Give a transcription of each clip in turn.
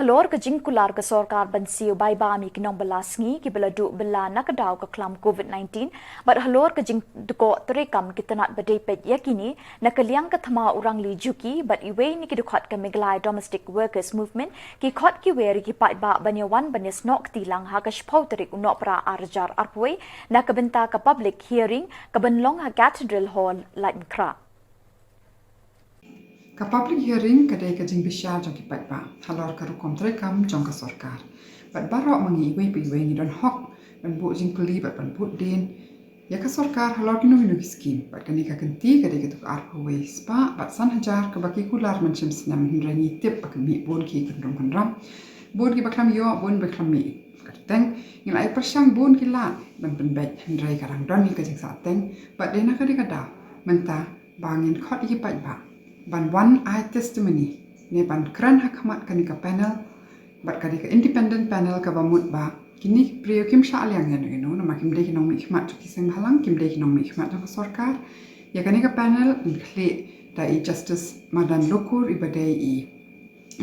Halor ke jingkular ke sorkar bansiu Paidbah mi kinong belasngi ki beladu bela nakadaw ke kelam COVID-19 but halor ke jing deko terekam kita nak berdepet yakini nakaliang ke thama orang li juki but iwe ni ki dekot ke Meghalaya Domestic Workers Movement ki khot ki weri ki Paidbah banyawan banyas nok tilang ha ke shpau terik unok pra arjar arpwe nak ke Bynta ke public hearing ke benlong ha Cathedral Hall lain kra. Ka public hearing kadai ka Jingbishar jong ki Paidbah halor ka rukom terekam jong ka sorkar. Bat barok mangi iwe piwe ni don hok ban bu jingkuli bat ban bu din. Ya ka sorkar halor ki nuhi nuhi skim bat kani ka kenti kadai ka tuk arpawe spa bat san hajar ka baki kular man Shim senam hinrangi tip bak mi bon ki kendrom kendram. Bon ki baklam yo bon baklam mi. Kateng ngil ai persang bon ki la ban ban baik hindrai karang don ni ka jing sa teng bat dena kadai ka da menta bangin khot ki Paidbah. Ban one eye testimony ne ban kran hakmat kanika panel bat kadika independent panel ka bamut ba kini priyo kim sha alyang no na makim de kinong mi khmat ki seng halang kim de kinong mi khmat ka sarkar ya kanika panel inkle da I justice madan lokur ibadai I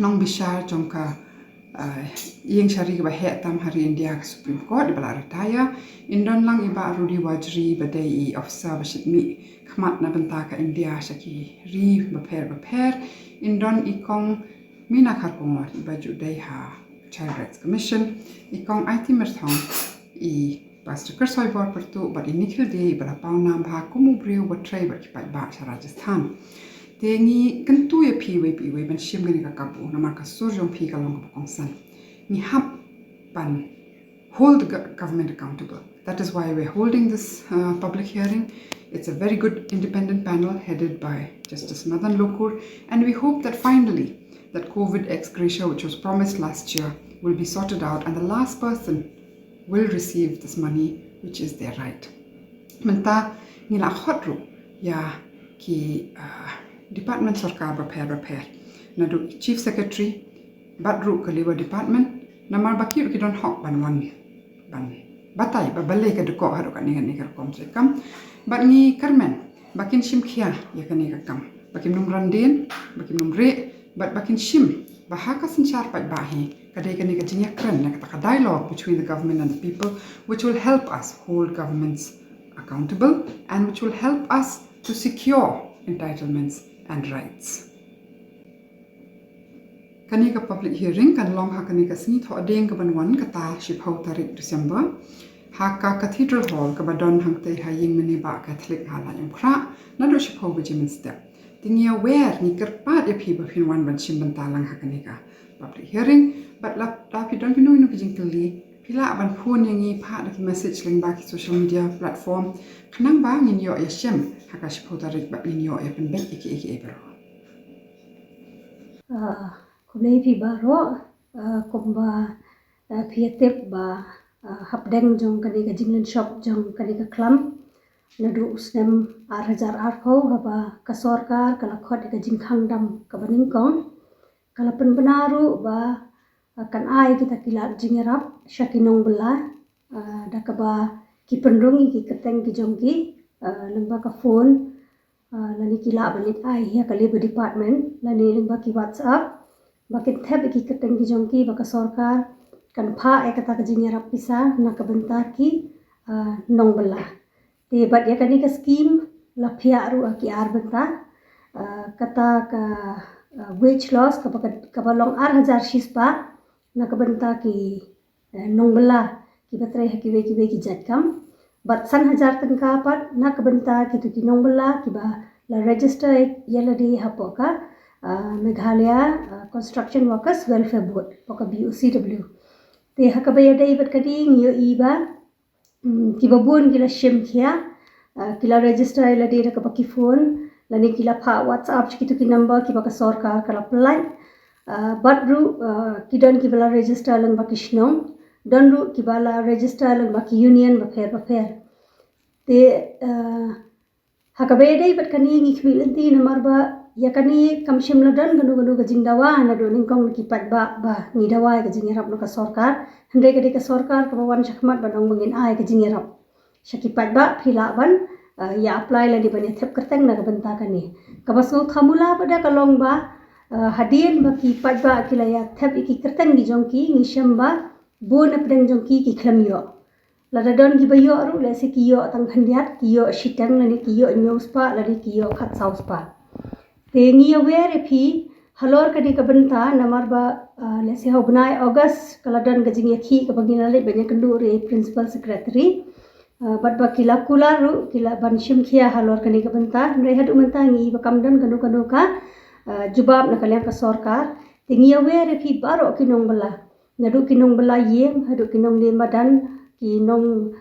Jingbishar jongka yang syari ke bahaya tam hari India ke Supreme Court di bala retaya indon lang iba rudi wajri badai I officer basit mi khmat na Bynta ke India syaki ri beper indon ikong mina kharpongor iba judai ha Child Rights Commission ikong IT merthong I pastor kersoi bor pertu bad inikil de bala paunam ha kumu brio batrai bat Paidbah Rajasthan tengi kentu ya piwe ban Shim gani ka kabu na marka surjong pi kalong ka kongsan ni hap ban hold the government accountable. That is why we're holding this public hearing. It's a very good independent panel headed by Justice Madan Lokur, and we hope that finally that COVID ex gratia which was promised last year will be sorted out and the last person will receive this money which is their right. Menta nila khotru ya ki Department Sarkar repair. Nadu Chief Secretary, Badru Kaliwa Department, Namar Bakir Kidon Hok ban Batai, Babale Kaduko Harukanika Komsekam, but ni Carmen, Bakin Shim Kia, Yakanika Kam, Bakim Num Randin, Bakim Num Re, but Bakin Shim, Bahakas and Sharpat Bahi, Kadekanika Jinya Kren, like a dialogue between the government and the people, which will help us hold governments accountable and which will help us to secure entitlements and rights. Kanika public hearing kan long ha kanika sni tho adeng ka banwan kata shipau tarik December ha ka Cathedral Hall ka badon hangte ha ying mani ba Catholic hala yang kra na do shipau Minister tingi aware ni kerpat ya phi ba phin wan ban Shim Bynta lang ha kanika public hearing but la pi don pinu nu kijingkali pila ban phone yangi pha da message leng ba ki social media platform khnang ba ngin yo ya Shim haka shipau tarik ba ngin yo ya pen bek iki bro Kumlei pi baro kumba piatip ba hapdeng jong kanika jinglen shop jong kanika klam nadu usnem arhajar arko ba kasorkar kala khot ka jing Khangdam ka baningkong kala penbenaru ba kan ai kita kila Iarap shakinong bela da ka ba ki penrungi ki keteng ki jongki lengba ka phone lani kila balit ai ya kali department lani lengba ki WhatsApp Bakin thep ki keteng ki jongki baka sorkar kan pha ekata ka Iarap Pisa na ka Bynta ki nong bela te bat ya kani ka scheme la phia ru ki ar Bynta kata ka wage loss ka balong ar hajar shispa na ka Bynta ki nong bela ki batrai ki we ki jatkam bat san hajar tengka pat na ka Bynta ki tu ki nong bela ki ba la register yeladi hapoka Meghalaya Construction Workers Welfare Board, poka BUCW. Te hakabaya day bat kading yo iba kibabun kila Shim kia kila register ila day na kabaki phone lani kila pa WhatsApp kitu ki number ki baka sorkar kala apply badru kidon kibala register lang baki shnong donru kibala register lang baki union bafer te hakabaya day bat kading ikmilanti na marba yakani kam Shim ladan ganu ka jingdawa na do ningkong ki Paidbah ba ngidawa ka Iarap no ka sorkar hande ka sorkar ka wan shakmat badong mungin ai ka Iarap shaki Paidbah phila ban ya apply la di bani thep kerteng na ka Bynta kani ka baso thamula pada kalong ba hadian baki Paidbah kilaya thap iki kertang gi jongki ngi Shamba bon apdeng jongki ki klamyo lada don gi bayo ru la se kiyo tang khandiat kiyo shitang lani kiyo nyospa lani kiyo khat sauspa te ngi aware phi Halor kadi ka Bynta namar ba la se hobnai August kaladon ga jing yakhi ka bangina le banyak kendu re principal secretary bat ba kila kula ru kila ban Shim khia Halor kani ka Bynta re hadu menta ngi ba kamdan kanu kanu ka jubab na kalian ka sorkar tingi aware phi baro kinong bala nadu kinong bala yeng hadu kinong de madan kinong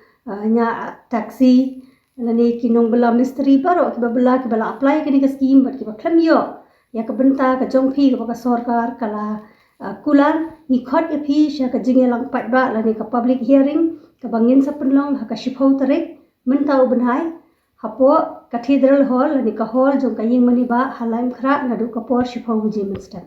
nya taxi nani kinong bala misteri baro ki bala apply kini ka scheme bat ki ba klamyo ya ka Bynta ka jongphi ka sorkar kala kulan ni khot ya phi sha ka jingelang Paidbah lani ka public hearing ka bangin sa penlong ka shipau tarik mentau benhai hapo Cathedral hall lani ka hall jong ka yeng mani ba halaim khra nadu ka por shipau ji minister